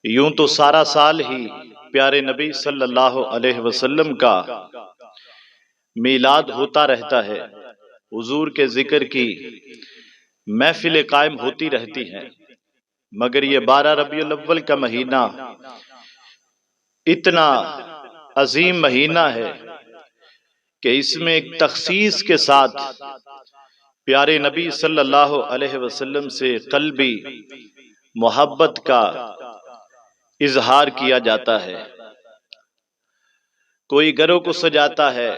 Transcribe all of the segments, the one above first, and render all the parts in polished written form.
یوں تو سارا سال ہی پیارے نبی صلی اللہ علیہ وسلم کا میلاد ہوتا رہتا ہے، حضور کے ذکر کی محفلیں قائم ہوتی رہتی ہیں، مگر یہ 12 ربیع الاول کا مہینہ اتنا عظیم مہینہ ہے کہ اس میں ایک تخصیص کے ساتھ پیارے نبی صلی اللہ علیہ وسلم سے قلبی محبت کا اظہار کیا جاتا ہے۔ کوئی گھروں کو سجاتا ہے،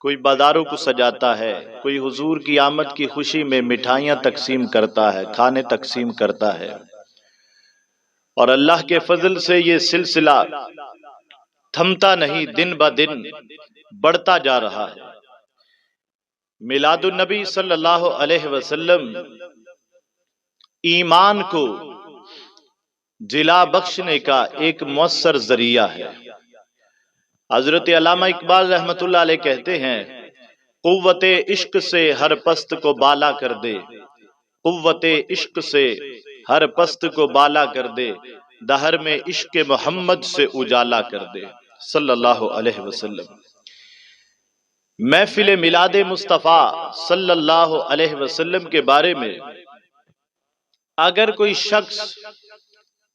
کوئی بازاروں کو سجاتا ہے، کوئی حضور کی آمد کی خوشی میں مٹھائیاں تقسیم کرتا ہے، کھانے تقسیم کرتا ہے، اور اللہ کے فضل سے یہ سلسلہ تھمتا نہیں، دن بہ دن بڑھتا جا رہا ہے۔ میلاد النبی صلی اللہ علیہ وسلم ایمان کو جلا بخشنے کا ایک مؤثر ذریعہ ہے۔ حضرت علامہ اقبال رحمت اللہ علیہ کہتے ہیں، قوت عشق سے ہر پست کو بالا کر دے، قوت عشق سے ہر پست کو بالا کر دے، دہر میں عشق محمد سے اجالا کر دے صلی اللہ علیہ وسلم۔ محفل میلاد مصطفیٰ صلی اللہ علیہ وسلم کے بارے میں اگر کوئی شخص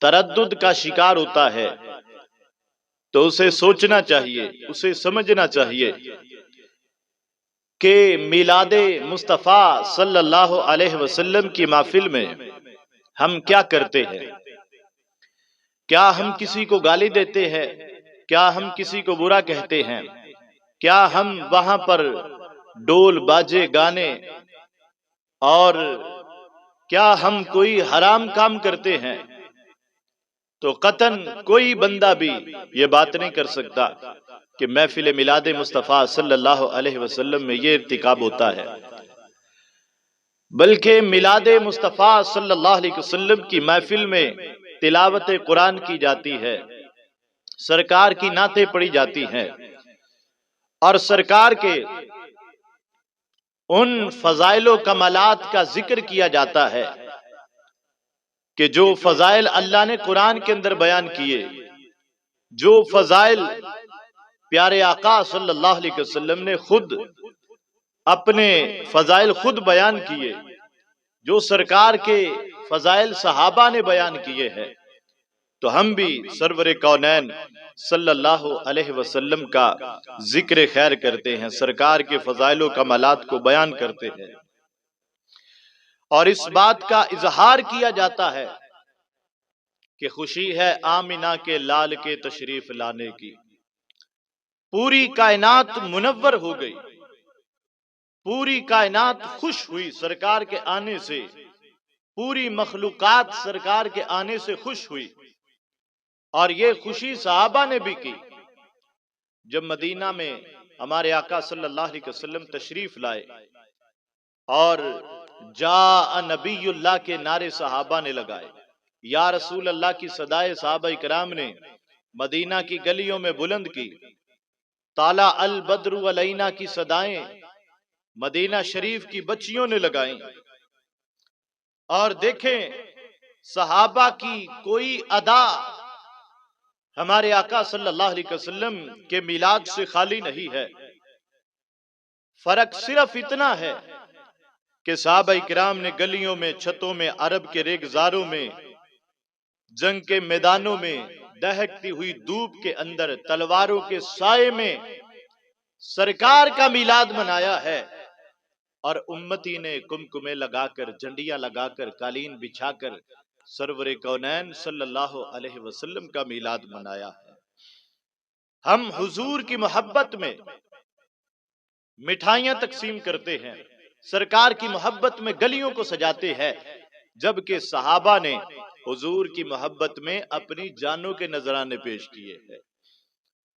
تردد کا شکار ہوتا ہے تو اسے سوچنا چاہیے، اسے سمجھنا چاہیے کہ میلاد مصطفیٰ صلی اللہ علیہ وسلم کی محفل میں ہم کیا کرتے ہیں؟ کیا ہم کسی کو گالی دیتے ہیں؟ کیا ہم کسی کو برا کہتے ہیں؟ کیا ہم وہاں پر ڈول باجے گانے اور کیا ہم کوئی حرام کام کرتے ہیں؟ تو قطعاً کوئی بندہ بھی یہ بات نہیں کر سکتا کہ محفل میلاد مصطفیٰ صلی اللہ علیہ وسلم میں یہ ارتکاب ہوتا ہے، بلکہ میلاد مصطفیٰ صلی اللہ علیہ وسلم کی محفل میں تلاوت قرآن کی جاتی ہے، سرکار کی نعتیں پڑھی جاتی ہیں، اور سرکار کے ان فضائل و کمالات کا ذکر کیا جاتا ہے کہ جو فضائل اللہ نے قرآن کے اندر بیان کیے، جو فضائل پیارے آقا صلی اللہ علیہ وسلم نے خود اپنے فضائل خود بیان کیے، جو سرکار کے فضائل صحابہ نے بیان کیے ہیں، تو ہم بھی سرور کونین صلی اللہ علیہ وسلم کا ذکر خیر کرتے ہیں، سرکار کے فضائل و کمالات کو بیان کرتے ہیں، اور اس بات کا اظہار کیا جاتا ہے کہ خوشی ہے آمنہ کے لال کے تشریف لانے کی۔ پوری کائنات منور ہو گئی، پوری کائنات خوش ہوئی سرکار کے آنے سے، پوری مخلوقات سرکار کے آنے سے خوش ہوئی، اور یہ خوشی صحابہ نے بھی کی۔ جب مدینہ میں ہمارے آقا صلی اللہ علیہ وسلم تشریف لائے اور جاء نبی اللہ کے نعرے صحابہ نے لگائے، یا رسول اللہ کی صدائے صحابہ کرام نے مدینہ کی گلیوں میں بلند کی، طالع البدر علینا کی صدائیں مدینہ شریف کی بچیوں نے لگائیں، اور دیکھیں صحابہ کی کوئی ادا ہمارے آقا صلی اللہ علیہ وسلم کے میلاد سے خالی نہیں ہے۔ فرق صرف اتنا ہے کہ صحابہ کرام نے گلیوں میں، چھتوں میں، عرب کے ریگزاروں میں، جنگ کے میدانوں میں، دہکتی ہوئی دھوپ کے اندر، تلواروں کے سائے میں سرکار کا میلاد منایا ہے، اور امتی نے کمکمے لگا کر، جھنڈیاں لگا کر، قالین بچھا کر سرور کونین صلی اللہ علیہ وسلم کا میلاد منایا ہے۔ ہم حضور کی محبت میں مٹھائیاں تقسیم کرتے ہیں، سرکار کی محبت میں گلیوں کو سجاتے ہیں، جبکہ صحابہ نے حضور کی محبت میں اپنی جانوں کے نذرانے پیش کیے ہیں۔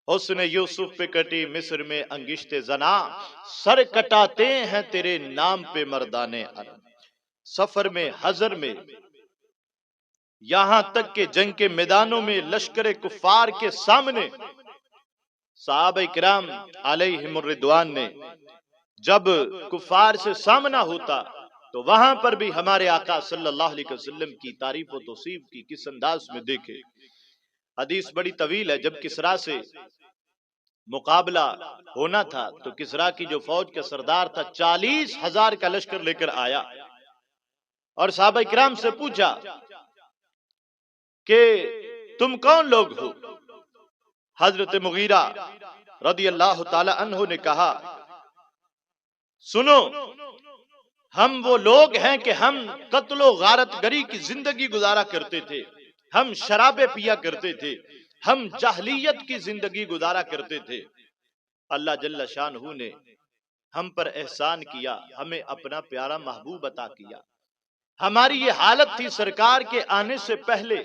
حسن یوسف پہ کٹی مصر میں انگشت زنا، سر کٹاتے ہیں تیرے نام پہ مردانے عرب۔ سفر میں، حضر میں، یہاں تک کہ جنگ کے میدانوں میں لشکر کفار کے سامنے صحابہ کرام علیہم الرضوان نے جب کفار سے سامنا ہوتا تو وہاں پر بھی ہمارے آقا صلی اللہ علیہ وسلم کی تعریف و توصیف کی کس انداز میں دیکھے حدیث بڑی طویل ہے. جب کسرا سے مقابلہ ہونا تھا تو کسرا کی جو فوج کا سردار تھا 40,000 کا لشکر لے کر آیا اور صحابہ کرام سے پوچھا کہ تم کون لوگ ہو؟ حضرت مغیرہ رضی اللہ تعالی عنہ نے کہا سنو، ہم وہ لوگ ہیں کہ ہم قتل و غارت گری کی زندگی گزارا کرتے تھے، ہم شرابیں پیا کرتے تھے، ہم جاہلیت کی زندگی گزارا کرتے تھے. اللہ جل شانہ نے ہم پر احسان کیا، ہمیں اپنا پیارا محبوب عطا کیا. ہماری یہ حالت تھی سرکار کے آنے سے پہلے.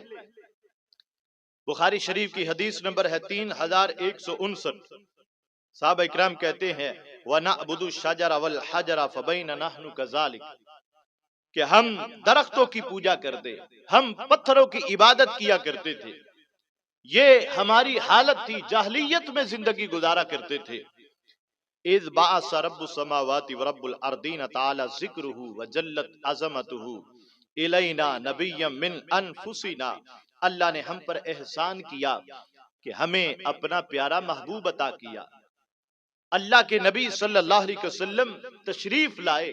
بخاری شریف کی حدیث نمبر ہے 3159. صحابہ اکرام کہتے ہیں وَنَعْبُدُ الشَّجَرَ وَالْحَجَرَ فَبَيْنَ نَحْنُ كَذَلِكَ، کہ ہم درختوں کی پوجا کرتے، ہم پتھروں کی عبادت کیا کرتے تھے. یہ ہماری حالت تھی، جاہلیت میں زندگی گزارا کرتے تھے. اذ بعث رب السماوات ورب الارضین تعالی ذکرہ وجلت عظمتہ الینا نبیا من انفسنا. اللہ نے ہم پر احسان کیا کہ ہمیں اپنا پیارا محبوب عطا کیا. اللہ کے نبی صلی اللہ علیہ وسلم تشریف لائے.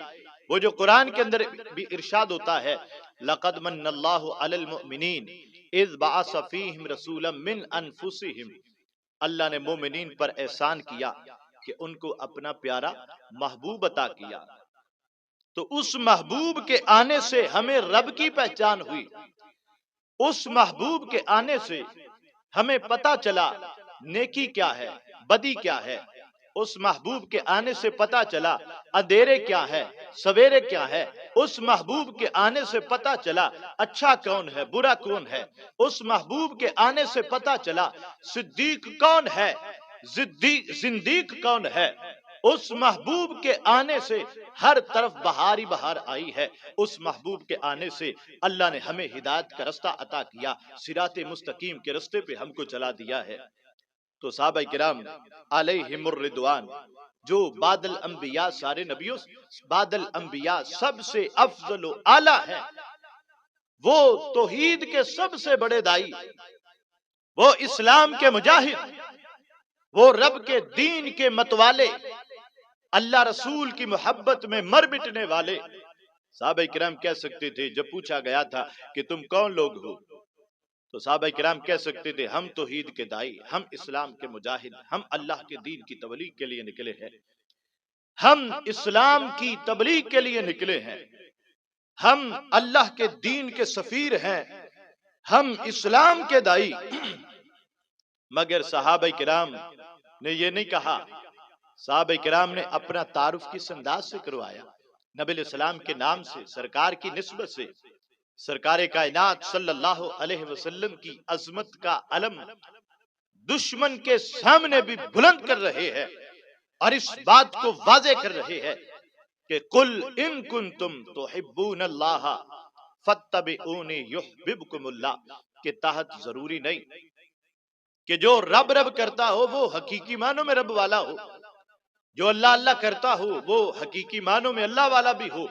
وہ جو قرآن کے اندر بھی ارشاد ہوتا ہے لقد من اللہ علی المؤمنین اذ بعث فیہم رسولا من انفسہم. اللہ نے مومنین پر احسان کیا کہ ان کو اپنا پیارا محبوب عطا کیا. تو اس محبوب کے آنے سے ہمیں رب کی پہچان ہوئی. اس محبوب کے آنے سے ہمیں پتا چلا نیکی کیا ہے، بدی کیا ہے. اس محبوب کے آنے سے پتا چلا اندھیرے کیا ہے، سویرے کیا ہے. اس محبوب کے آنے سے پتا چلا اچھا کون ہے، برا کون ہے. اس محبوب کے آنے سے پتا چلا صدیق کون ہے، زندیق کون ہے. اس محبوب کے آنے سے ہر طرف بہار ہی بہار آئی ہے. اس محبوب کے آنے سے اللہ نے ہمیں ہدایت کا رستہ عطا کیا، صراط مستقیم کے رستے پہ ہم کو چلا دیا ہے. تو صحابہ کرام علیہم الرضوان جو بعد الانبیاء، سارے نبیوں بعد الانبیاء سب سے افضل و اعلیٰ ہے، وہ توحید کے سب سے بڑے دائی، وہ اسلام کے مجاہد، وہ رب کے دین کے متوالے، اللہ رسول کی محبت میں مر مٹنے والے. صحابہ کرام کہہ سکتے تھے جب پوچھا گیا تھا کہ تم کون لوگ ہو، تو صحابہ کرام کہہ سکتے تھے ہم توحید کے دائی، ہم اسلام کے مجاہد، ہم اللہ کے دین کی تبلیغ کے لیے نکلے ہیں، ہم اسلام کی تبلیغ کے لیے نکلے ہیں، ہم اللہ کے دین کے سفیر ہیں، ہم اسلام کے دائی. مگر صحابہ کرام نے یہ نہیں کہا. صحابہ کرام نے اپنا تعارف کس انداز سے کروایا؟ نبی علیہ السلام کے نام سے، سرکار کی نسبت سے. سرکار کائنات صلی اللہ علیہ وسلم کی عظمت کا علم دشمن کے سامنے بھی بلند کر رہے ہیں اور اس بات کو واضح کر رہے ہیں کہ قل ان کنتم تحبون اللہ فاتبعونی یحببکم اللہ، کے تحت ضروری نہیں کہ جو رب رب کرتا ہو وہ حقیقی معنوں میں رب والا ہو، جو اللہ اللہ کرتا ہو وہ حقیقی معنوں میں اللہ والا بھی ہو.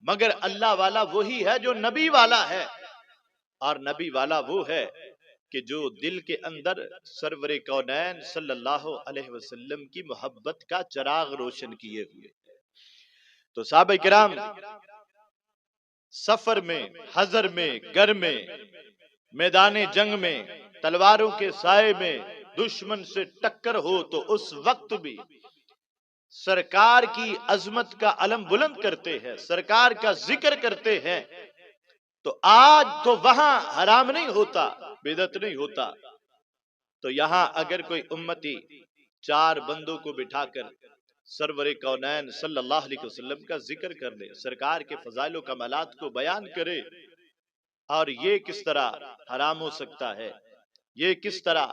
مگر اللہ والا وہی ہے جو نبی والا ہے، اور نبی والا وہ ہے کہ جو دل کے اندر سرور کونین صلی اللہ علیہ وسلم کی محبت کا چراغ روشن کیے ہوئے. تو صحابہ کرام سفر میں، حضر میں، گھر میں، میدان جنگ میں، تلواروں کے سائے میں دشمن سے ٹکر ہو تو اس وقت بھی سرکار کی عظمت کا علم بلند کرتے ہیں، سرکار کا ذکر کرتے ہیں. تو آج تو وہاں حرام نہیں ہوتا، بدعت نہیں ہوتا. تو یہاں اگر کوئی امتی 4 بندوں کو بٹھا کر سرور کونین صلی اللہ علیہ وسلم کا ذکر کر لے، سرکار کے فضائل و کمالات کو بیان کرے، اور یہ کس طرح حرام ہو سکتا ہے؟ یہ کس طرح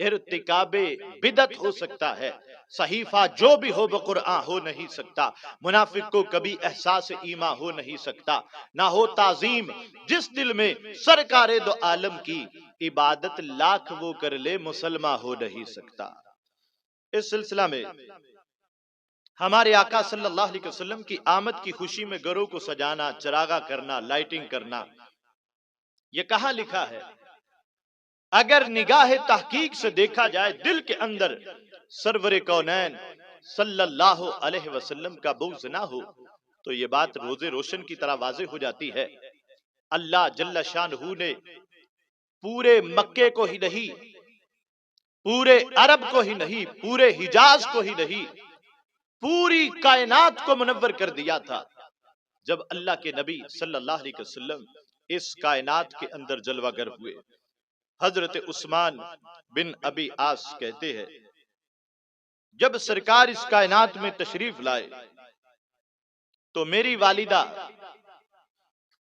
ارتکاب بدعت ہو سکتا ہے؟ صحیفہ جو بھی ہو بقرآن ہو نہیں سکتا. منافق کو کبھی احساس ایمان ہو نہیں سکتا، نہ ہو تعظیم جس دل میں سرکار دو عالم کی عبادت لاکھ وہ کر لے مسلمان ہو نہیں سکتا. اس سلسلہ میں ہمارے آقا صلی اللہ علیہ وسلم کی آمد کی خوشی میں گھروں کو سجانا، چراغا کرنا، لائٹنگ کرنا، یہ کہاں لکھا ہے؟ اگر نگاہ تحقیق سے دیکھا جائے دل کے اندر سرور کونین صلی اللہ علیہ وسلم کا بغض نہ ہو تو یہ بات روز روشن کی طرح واضح ہو جاتی ہے۔ اللہ جل شانہ نے پورے مکے کو ہی نہیں، پورے عرب کو ہی نہیں، پورے حجاز کو ہی نہیں، پوری کائنات کو منور کر دیا تھا جب اللہ کے نبی صلی اللہ علیہ وسلم اس کائنات کے اندر جلوہ گر ہوئے۔ حضرت عثمان بن ابی عاص کہتے ہیں جب سرکار اس کائنات میں تشریف لائے تو میری والدہ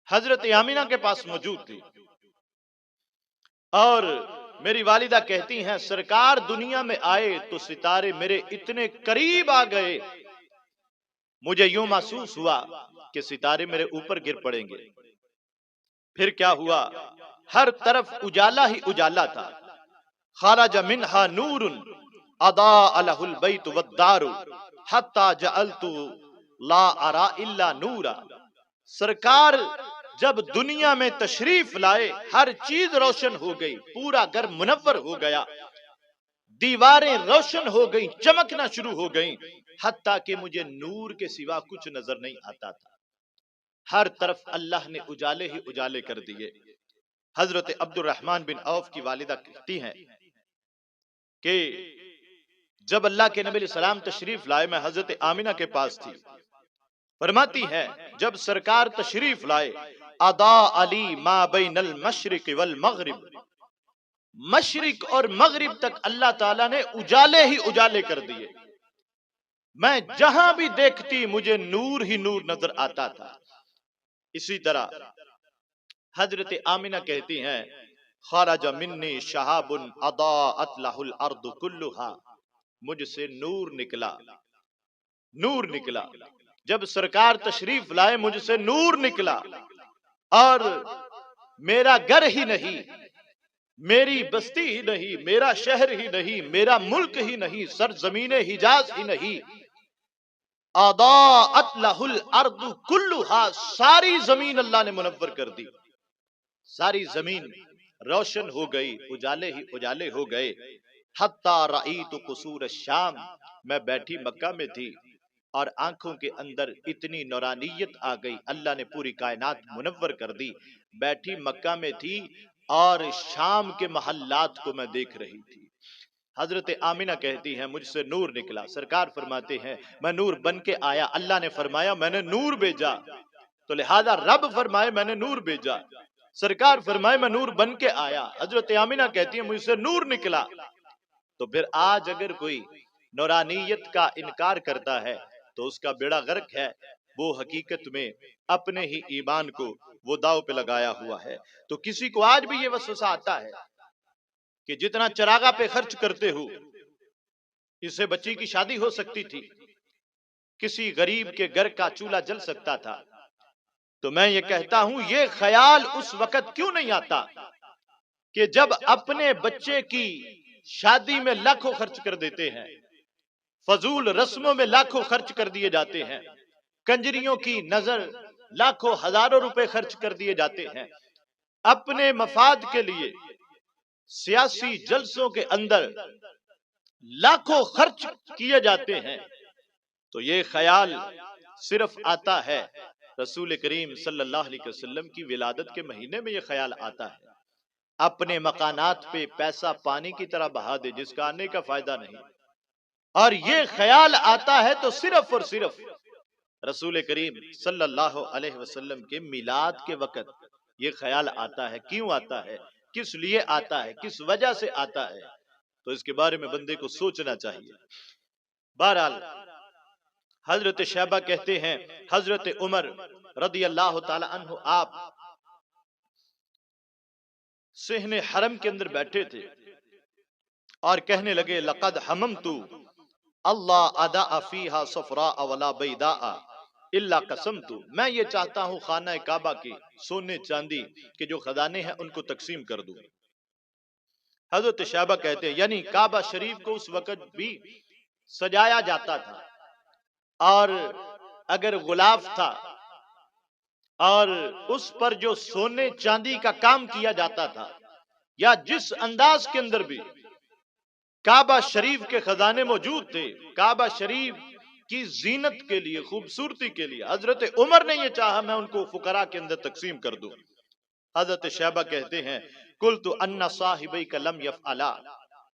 حضرت آمینہ کے پاس موجود تھی، اور میری والدہ کہتی ہیں سرکار دنیا میں آئے تو ستارے میرے اتنے قریب آ گئے، مجھے یوں محسوس ہوا کہ ستارے میرے اوپر گر پڑیں گے۔ پھر کیا ہوا؟ ہر طرف اجالا ہی اجالا تھا۔ خرج منہا نور اضاء له البیت والدار حتی جعلت لا ارا الا نورا۔ سرکار جب دنیا میں تشریف لائے ہر چیز روشن ہو گئی، پورا گھر منور ہو گیا، دیواریں روشن ہو گئیں، چمکنا شروع ہو گئیں، حتیٰ کہ مجھے نور کے سوا کچھ نظر نہیں آتا تھا۔ ہر طرف اللہ نے اجالے ہی اجالے کر دیے۔ حضرت عبد الرحمن بن عوف کی والدہ کہتی ہیں کہ جب اللہ کے نبی علیہ السلام تشریف لائے میں حضرت آمینہ کے پاس تھی، فرماتی ہے جب سرکار تشریف لائے اضاء علی ما بین المشرق والمغرب، مشرق اور مغرب تک اللہ تعالیٰ نے اجالے ہی اجالے کر دیے، میں جہاں بھی دیکھتی مجھے نور ہی نور نظر آتا تھا۔ اسی طرح حضرت آمینہ کہتی ہیں خرج منی شہاب اضاءت له الارض كلها، مجھ سے نور نکلا، نور نکلا۔ جب سرکار تشریف لائے مجھ سے نور نکلا، اور میرا گھر ہی نہیں، میری بستی ہی نہیں، میرا شہر ہی نہیں، میرا ملک ہی نہیں، سرزمین حجاز ہی نہیں، اضاءت له الارض كلها، ساری زمین اللہ نے منور کر دی، ساری زمین روشن ہو گئی، اجالے ہی اجالے ہو گئے۔ حتی رأیت قصور الشام، میں بیٹھی مکہ میں تھی اور آنکھوں کے اندر اتنی نورانیت آ گئی، اللہ نے پوری کائنات منور کر دی، بیٹھی مکہ میں تھی اور شام کے محلات کو میں دیکھ رہی تھی۔ حضرت آمینہ کہتی ہیں مجھ سے نور نکلا، سرکار فرماتے ہیں میں نور بن کے آیا، اللہ نے فرمایا میں نے نور بھیجا، تو لہذا رب فرمائے میں نے نور بھیجا، سرکار فرمائے میں نور بن کے آیا۔ حضرت آمینہ کہتی ہیں مجھ سے نور نکلا۔ تو پھر آج اگر کوئی نورانیت کا انکار کرتا ہے تو اس کا بیڑا غرق ہے، وہ حقیقت میں اپنے ہی ایمان کو وہ داؤ پہ لگایا ہوا ہے۔ تو کسی کو آج بھی یہ وسوسہ آتا ہے کہ جتنا چراغا پہ خرچ کرتے ہو اس سے بچی کی شادی ہو سکتی تھی، کسی غریب کے گھر کا چولہا جل سکتا تھا، تو میں یہ کہتا ہوں یہ خیال اس وقت کیوں نہیں آتا کہ جب اپنے بچے کی شادی میں لاکھوں خرچ کر دیتے ہیں، فضول رسموں میں لاکھوں خرچ کر دیے جاتے ہیں، کنجریوں کی نظر لاکھوں ہزاروں روپے خرچ کر دیے جاتے ہیں، اپنے مفاد کے لیے سیاسی جلسوں کے اندر لاکھوں خرچ کیے جاتے ہیں، تو یہ خیال صرف آتا ہے رسول کریم صلی اللہ علیہ وسلم کی ولادت کے مہینے میں، یہ خیال آتا ہے اپنے مکانات پہ پیسہ پانی کی طرح بہا دے جس کا آنے کا فائدہ نہیں، اور یہ خیال آتا ہے تو صرف اور صرف رسول کریم صلی اللہ علیہ وسلم کے میلاد کے وقت یہ خیال آتا ہے۔ کیوں آتا ہے، کس لیے آتا ہے، کس وجہ سے آتا ہے، تو اس کے بارے میں بندے کو سوچنا چاہیے۔ بہرحال حضرت شیبہ کہتے ہیں حضرت عمر رضی اللہ تعالی عنہ آپ صحن حرم کے اندر بیٹھے تھے اور کہنے لگے لقد حممت اللہ اداء فیہا صفراء ولا بیداء الا قسمت، میں یہ چاہتا ہوں خانہ کعبہ کی سونے چاندی کے جو خزانے ہیں ان کو تقسیم کر دوں۔ حضرت شیبہ کہتے ہیں یعنی کعبہ شریف کو اس وقت بھی سجایا جاتا تھا، اور اگر غلاف تھا اور اس پر جو سونے چاندی کا کام کیا جاتا تھا یا جس انداز کے اندر بھی کعبہ شریف کے خزانے موجود تھے، کعبہ شریف کی زینت کے لیے، خوبصورتی کے لیے حضرت عمر نے یہ چاہا میں ان کو فقراء کے اندر تقسیم کر دوں۔ حضرت شیبہ کہتے ہیں قلت ان صاحبیک لم یفعلا،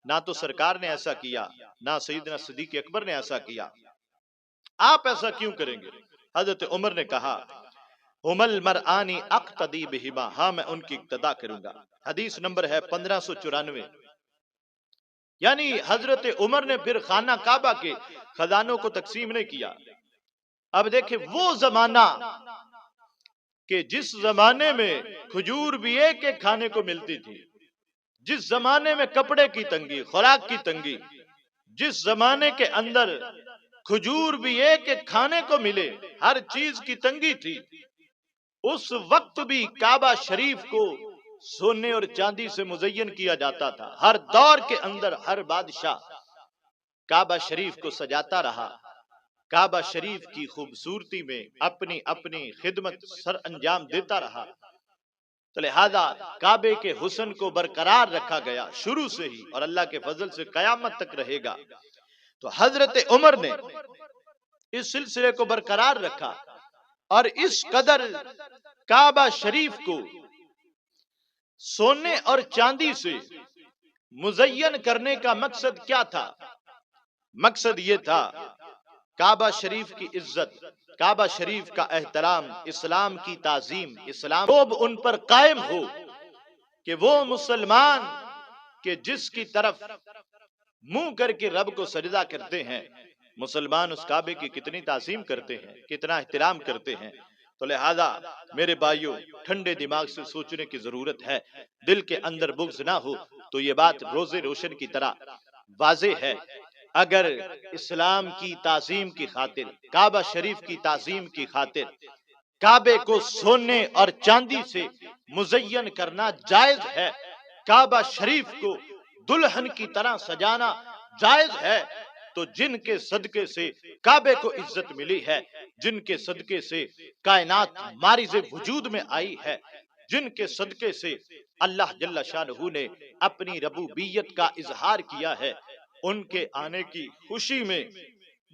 نہ تو سرکار نے ایسا کیا، نہ سیدنا صدیق اکبر نے ایسا کیا، آپ ایسا کیوں کریں گے؟ حضرت عمر نے کہا ہم المرآنی اقتدی بہما، ہاں میں ان کی اقتدا کروں گا۔ حدیث نمبر ہے 1594۔ یعنی حضرت عمر نے پھر خانہ کعبہ کے خزانوں کو تقسیم نہیں کیا۔ اب دیکھیں وہ زمانہ کہ جس زمانے میں کھجور بھی ایک ایک کھانے کو ملتی تھی، جس زمانے میں کپڑے کی تنگی، خوراک کی تنگی، جس زمانے کے اندر کھجور بھی ایک ایک کھانے کو ملے، ہر چیز کی تنگی تھی، اس وقت بھی کعبہ شریف کو سونے اور چاندی سے مزین کیا جاتا تھا۔ ہر دور کے اندر ہر بادشاہ کعبہ شریف کو سجاتا رہا، کعبہ شریف کی خوبصورتی میں اپنی اپنی خدمت سر انجام دیتا رہا، تو لہذا کعبے کے حسن کو برقرار رکھا گیا شروع سے ہی، اور اللہ کے فضل سے قیامت تک رہے گا۔ تو حضرت عمر نے اس سلسلے کو برقرار رکھا، اور اس قدر کعبہ شریف کو سونے اور چاندی سے مزین کرنے کا مقصد کیا تھا؟ مقصد یہ تھا کعبہ شریف کی عزت، کعبہ شریف کا احترام، اسلام کی تعظیم، اسلام خوب ان پر قائم ہو کہ وہ مسلمان کہ جس کی طرف منہ کر کے رب کو سجدہ کرتے ہیں، مسلمان اس کعبے کی کتنی تعظیم کرتے ہیں، کتنا احترام کرتے ہیں۔ تو لہذا میرے بھائیوں، ٹھنڈے دماغ سے سوچنے کی ضرورت ہے، دل کے اندر بغض نہ ہو تو یہ بات روز روشن کی طرح واضح ہے۔ اگر اسلام کی تعظیم کی خاطر، کعبہ شریف کی تعظیم کی خاطر کعبے کو سونے اور چاندی سے مزین کرنا جائز ہے، کعبہ شریف کو دلہن کی طرح سجانا جائز ہے، تو جن کے صدقے سے کعبے کو عزت ملی ہے، جن کے صدقے سے کائنات مارز وجود میں آئی ہے، جن کے صدقے سے اللہ جل شانہ نے اپنی ربوبیت کا اظہار کیا ہے، ان کے آنے کی خوشی میں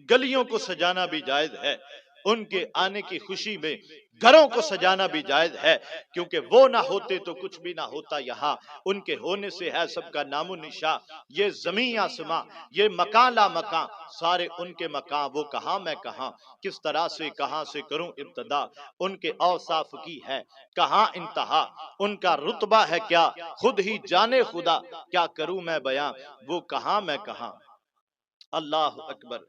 گلیوں کو سجانا بھی جائز ہے، ان کے آنے کی خوشی میں گھروں کو سجانا بھی جائز ہے، کیونکہ وہ نہ ہوتے تو کچھ بھی نہ ہوتا یہاں، ان کے ہونے سے ہے سب کا نام و نشاں، یہ زمین آسماں، یہ مکان لا مکان، سارے ان کے مکان، وہ کہاں میں کہاں، کس طرح سے کہاں سے کروں ابتدا، ان کے اوصاف کی ہے کہاں انتہا، ان کا رتبہ ہے کیا خود ہی جانے خدا، کیا کروں میں بیان وہ کہاں میں کہاں۔ اللہ اکبر۔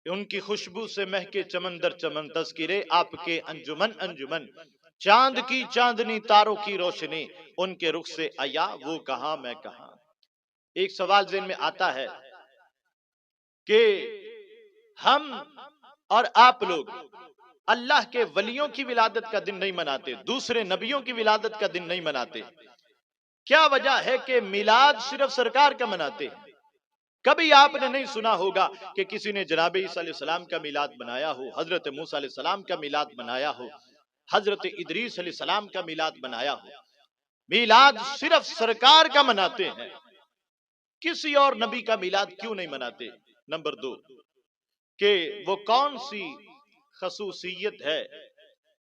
ان کی خوشبو سے مہکے چمن در چمن، تذکرے آپ کے انجمن انجمن، چاند کی چاندنی تاروں کی روشنی، ان کے رخ سے آیا وہ کہاں میں کہاں۔ ایک سوال ذہن میں آتا ہے کہ ہم اور آپ لوگ اللہ کے ولیوں کی ولادت کا دن نہیں مناتے، دوسرے نبیوں کی ولادت کا دن نہیں مناتے، کیا وجہ ہے کہ میلاد صرف سرکار کا مناتے ہیں؟ کبھی آپ نے نہیں سنا ہوگا کہ کسی نے جناب عیسیٰ علیہ السلام کا میلاد منایا ہو، حضرت موسیٰ علیہ السلام کا میلاد منایا ہو، حضرت ادریس علیہ السلام کا میلاد منایا ہو۔ میلاد صرف سرکار کا مناتے ہیں، کسی اور نبی کا میلاد کیوں نہیں مناتے؟ نمبر 2 کہ وہ کون سی خصوصیت ہے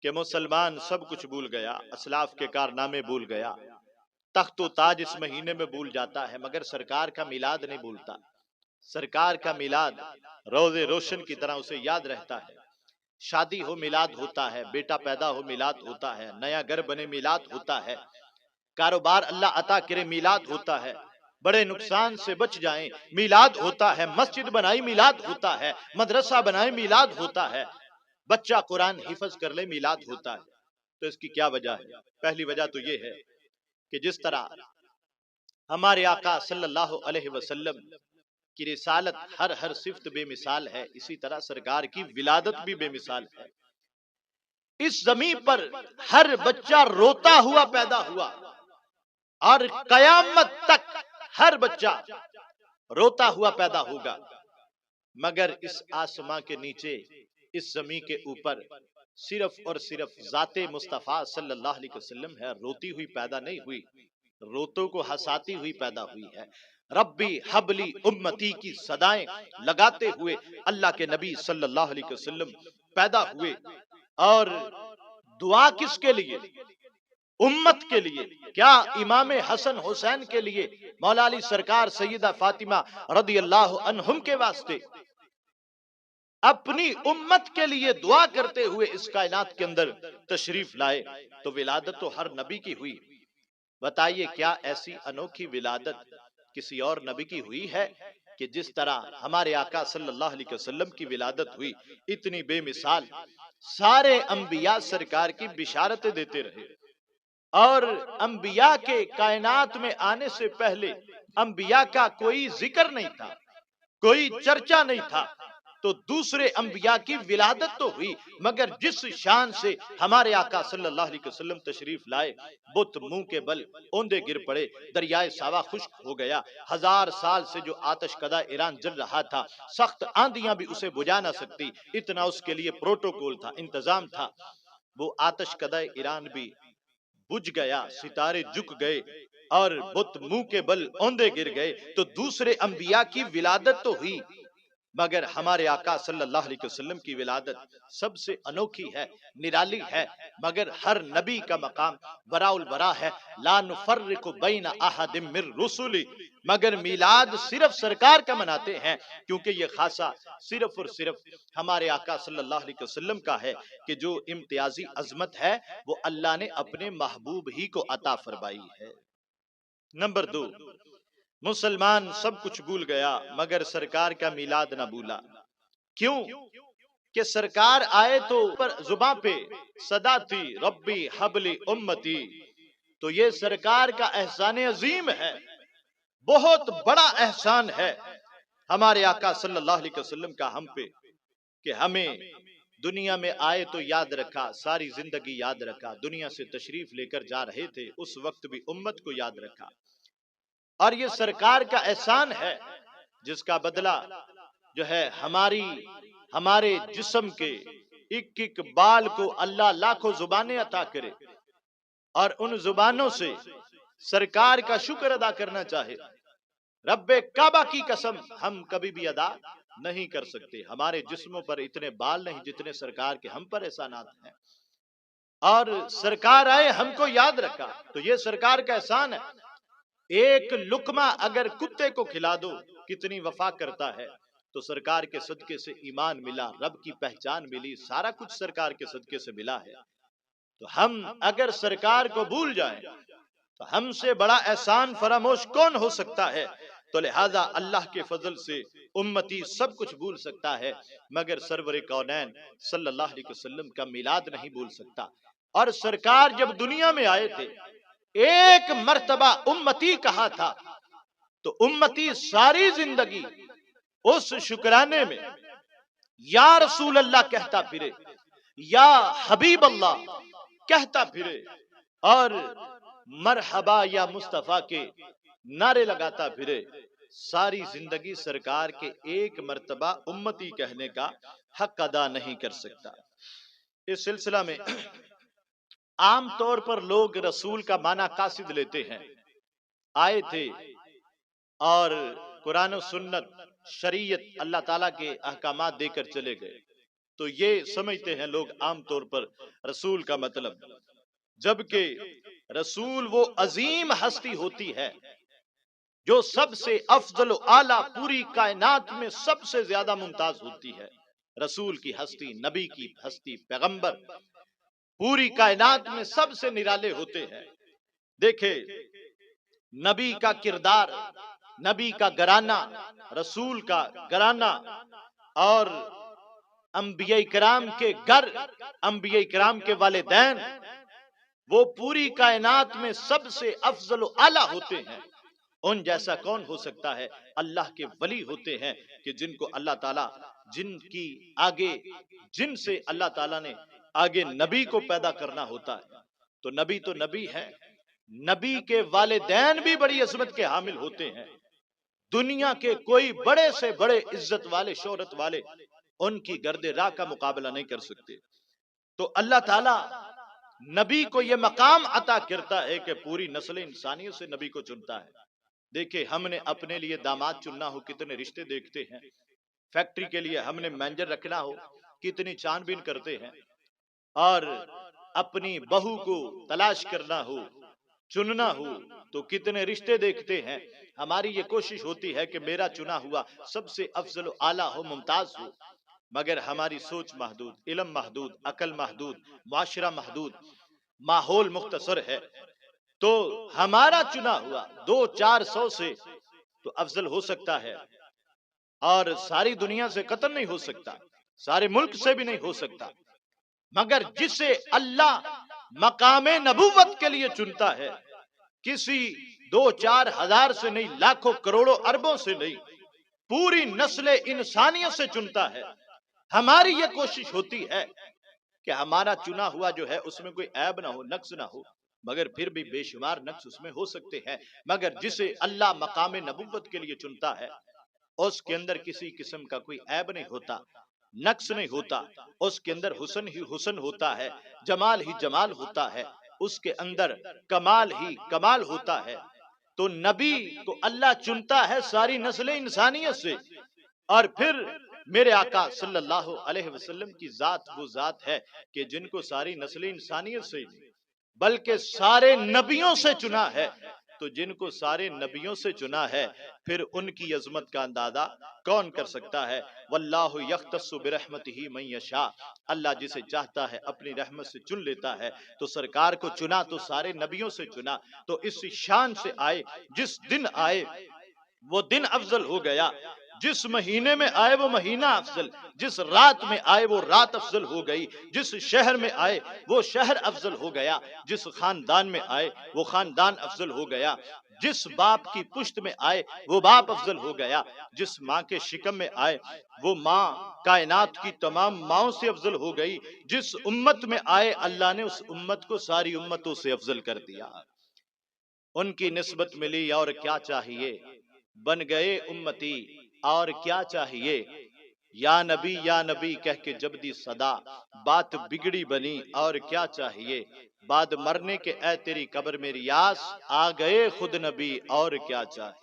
کہ مسلمان سب کچھ بھول گیا، اسلاف کے کارنامے بھول گیا، تخت و تاج اس مہینے میں بھول جاتا ہے، مگر سرکار کا میلاد نہیں بھولتا۔ سرکار کا میلاد روز روشن کی طرح اسے یاد رہتا ہے، شادی ہو میلاد ہوتا ہے، بیٹا پیدا ہو میلاد ہوتا ہے، نیا گھر بنے میلاد ہوتا ہے، کاروبار اللہ عطا کرے میلاد ہوتا ہے، بڑے نقصان سے بچ جائیں میلاد ہوتا ہے، مسجد بنائی میلاد ہوتا ہے، مدرسہ بنائے میلاد ہوتا ہے، بچہ قرآن حفظ کر لے میلاد ہوتا ہے۔ تو اس کی کیا وجہ ہے؟ پہلی وجہ تو یہ ہے کہ جس طرح ہمارے آقا صلی اللہ علیہ وسلم کی رسالت ہر صفت بے مثال ہے، اسی طرح سرکار کی ولادت بھی بے مثال ہے۔ اس زمین پر ہر بچہ روتا ہوا پیدا ہوا، اور قیامت تک ہر بچہ روتا ہوا پیدا ہوگا، مگر اس آسمان کے نیچے، اس زمین کے اوپر صرف اور صرف ذات مصطفیٰ صلی اللہ علیہ وسلم ہے، روتی ہوئی پیدا نہیں ہوئی۔ روتوں کو ہنساتی ہوئی پیدا ہوئی ہے۔ ربی حبلی امتی کی صدائیں لگاتے ہوئے اللہ کے نبی صلی اللہ علیہ وسلم پیدا ہوئے، اور دعا کس کے لیے؟ امت کے لیے۔ کیا امام حسن حسین کے لیے، مولا علی سرکار، سیدہ فاطمہ رضی اللہ عنہم کے واسطے، اپنی امت کے لیے دعا کرتے ہوئے اس کائنات کے اندر تشریف لائے۔ تو ولادت تو ہر نبی کی ہوئی، بتائیے کیا ایسی انوکھی ولادت کسی اور نبی کی ہوئی ہے کہ جس طرح ہمارے آقا صلی اللہ علیہ وسلم کی ولادت ہوئی؟ اتنی بے مثال، سارے انبیاء سرکار کی بشارتیں دیتے رہے، اور انبیاء کے کائنات میں آنے سے پہلے انبیاء کا کوئی ذکر نہیں تھا، کوئی چرچا نہیں تھا، تو دوسرے انبیاء کی ولادت تو ہوئی، مگر جس شان سے ہمارے آقا صلی اللہ علیہ وسلم تشریف لائے، بت منہ کے بل اوندے گر پڑے، دریائے ساوا خشک ہو گیا، 1000 سال سے جو آتش کدہ ایران جل رہا تھا، سخت آندیاں بھی اسے بجھا نہ سکتی، اتنا اس کے لیے پروٹوکول تھا، انتظام تھا، وہ آتش کدہ ایران بھی بجھ گیا، ستارے جھک گئے، اور بت منہ کے بل اوندے گر گئے۔ تو دوسرے انبیاء کی ولادت تو ہوئی، مگر ہمارے آقا صلی اللہ علیہ وسلم کی ولادت سب سے انوکھی ہے، نرالی ہے، مگر ہر نبی کا مقام براء البراء ہے، لا نفرق بین احد من رسلی، مگر میلاد صرف سرکار کا مناتے ہیں، کیونکہ یہ خاصہ صرف اور صرف ہمارے آقا صلی اللہ علیہ وسلم کا ہے، کہ جو امتیازی عظمت ہے وہ اللہ نے اپنے محبوب ہی کو عطا فرمائی ہے۔ نمبر 2، مسلمان سب کچھ بھول گیا مگر سرکار کا میلاد نہ بھولا۔ کیوں؟ کہ سرکار آئے تو زباں پہ صدا تھی، ربی حبلی امتی، تو یہ سرکار کا احسان عظیم ہے، بہت بڑا احسان ہے ہمارے آقا صلی اللہ علیہ وسلم کا ہم پہ، کہ ہمیں دنیا میں آئے تو یاد رکھا، ساری زندگی یاد رکھا، دنیا سے تشریف لے کر جا رہے تھے اس وقت بھی امت کو یاد رکھا، اور یہ سرکار کا احسان ہے جس کا بدلہ جو ہے ہمارے جسم کے ایک ایک بال کو اللہ لاکھوں زبانیں عطا کرے، اور ان زبانوں سے سرکار کا شکر ادا کرنا چاہے۔ رب کعبہ کی قسم ہم کبھی بھی ادا نہیں کر سکتے، ہمارے جسموں پر اتنے بال نہیں جتنے سرکار کے ہم پر احسانات ہیں، اور سرکار آئے ہم کو یاد رکھا، تو یہ سرکار کا احسان ہے۔ ایک لقمہ اگر کتے کو کھلا دو کتنی وفا کرتا ہے، تو سرکار کے صدقے سے ایمان ملا، رب کی پہچان ملی، سارا کچھ سرکار کے صدقے سے ملا ہے۔ تو ہم اگر سرکار کو بھول جائیں تو ہم سے بڑا احسان فراموش کون ہو سکتا ہے؟ تو لہذا اللہ کے فضل سے امتی سب کچھ بھول سکتا ہے، مگر سرور کونین صلی اللہ علیہ وسلم کا میلاد نہیں بھول سکتا۔ اور سرکار جب دنیا میں آئے تھے، ایک مرتبہ امتی کہا تھا، تو امتی ساری زندگی اس شکرانے میں یا رسول اللہ کہتا پھرے، یا حبیب اللہ کہتا پھرے، اور مرحبا یا مصطفیٰ کے نعرے لگاتا پھرے، ساری زندگی سرکار کے ایک مرتبہ امتی کہنے کا حق ادا نہیں کر سکتا۔ اس سلسلہ میں عام طور پر لوگ رسول کا معنی قاصد لیتے ہیں، آئے تھے اور قرآن و سنت شریعت اللہ تعالیٰ کے احکامات دے کر چلے گئے، تو یہ سمجھتے ہیں لوگ عام طور پر رسول کا مطلب، جبکہ رسول وہ عظیم ہستی ہوتی ہے جو سب سے افضل و اعلیٰ، پوری کائنات میں سب سے زیادہ ممتاز ہوتی ہے۔ رسول کی ہستی، نبی کی ہستی، پیغمبر پوری کائنات میں سب سے نرالے ہوتے ہیں۔ دیکھیں نبی کا کردار، نبی کا گھرانہ، رسول کا گھرانہ، اور انبیاء کرام کے گھر، انبیاء کرام کے والدین، وہ پوری کائنات میں سب سے افضل و اعلیٰ ہوتے ہیں۔ ان جیسا کون ہو سکتا ہے؟ اللہ کے ولی ہوتے ہیں کہ جن کو اللہ تعالیٰ، جن سے اللہ تعالیٰ نے آگے نبی کو پیدا کرنا ہوتا ہے، تو نبی ہے، نبی کے والدین بھی بڑی عظمت کے حامل ہوتے ہیں، دنیا کے کوئی بڑے سے بڑے عزت والے، شہرت والے ان کی گرد راہ کا مقابلہ نہیں کر سکتے۔ تو اللہ تعالیٰ نبی کو یہ مقام عطا کرتا ہے کہ پوری نسل انسانیت سے نبی کو چنتا ہے۔ دیکھیں ہم نے اپنے لیے داماد چننا ہو کتنے رشتے دیکھتے ہیں، فیکٹری کے لیے ہم نے مینیجر رکھنا ہو کتنی چھان بین کرتے ہیں، اور اپنی بہو کو تلاش کرنا ہو چننا ہو تو کتنے رشتے دیکھتے ہیں۔ ہماری یہ کوشش ہوتی ہے کہ میرا چنا ہوا سب سے افضل و اعلیٰ ہو، ممتاز ہو، مگر ہماری سوچ محدود، علم محدود، عقل محدود، معاشرہ محدود، ماحول مختصر ہے، تو ہمارا چنا ہوا 200-400 سے تو افضل ہو سکتا ہے، اور ساری دنیا سے قطن نہیں ہو سکتا، سارے ملک سے بھی نہیں ہو سکتا، مگر جسے اللہ مقام نبوت کے لیے چنتا ہے، کسی 2-4 ہزار سے نہیں، لاکھوں کروڑوں اربوں سے نہیں، پوری نسل انسانیت سے چنتا ہے۔ ہماری یہ کوشش ہوتی ہے کہ ہمارا چنا ہوا جو ہے اس میں کوئی عیب نہ ہو، نقص نہ ہو، مگر پھر بھی بے شمار نقص اس میں ہو سکتے ہیں، مگر جسے اللہ مقام نبوت کے لیے چنتا ہے اس کے اندر کسی قسم کا کوئی عیب نہیں ہوتا، نقص نہیں ہوتا، اس کے اندر حسن ہی حسن ہوتا ہے، جمال ہی جمال ہوتا ہے، اس کے اندر کمال ہی کمال ہوتا ہے۔ تو نبی کو اللہ چنتا ہے ساری نسل انسانیت سے، اور پھر میرے آقا صلی اللہ علیہ وسلم کی ذات وہ ذات ہے کہ جن کو ساری نسل انسانیت سے بلکہ سارے نبیوں سے چنا ہے، تو جن کو سارے نبیوں سے چنا ہے پھر ان کی عظمت کا اندازہ کون کر سکتا ہے؟ واللہ یختص برحمتہ من یشاء، اللہ جسے چاہتا ہے اپنی رحمت سے چن لیتا ہے، تو سرکار کو چنا تو سارے نبیوں سے چنا، تو اس شان سے آئے، جس دن آئے وہ دن افضل ہو گیا، جس مہینے میں آئے وہ مہینہ افضل، جس رات میں آئے وہ رات افضل ہو گئی، جس شہر میں آئے وہ شہر افضل ہو گیا، جس خاندان میں آئے وہ خاندان افضل ہو گیا، جس باپ کی پشت میں آئے وہ باپ افضل ہو گیا، جس ماں کے شکم میں آئے وہ ماں کائنات کی تمام ماؤں سے افضل ہو گئی، جس امت میں آئے اللہ نے اس امت کو ساری امتوں سے افضل کر دیا، ان کی نسبت ملی اور کیا چاہیے، بن گئے امتی اور کیا چاہیے، یا نبی کہہ کے جب دی صدا، بات بگڑی بنی اور کیا چاہیے، بعد مرنے کے اے تیری قبر میں ریاض، آ گئے خود نبی اور کیا چاہیے۔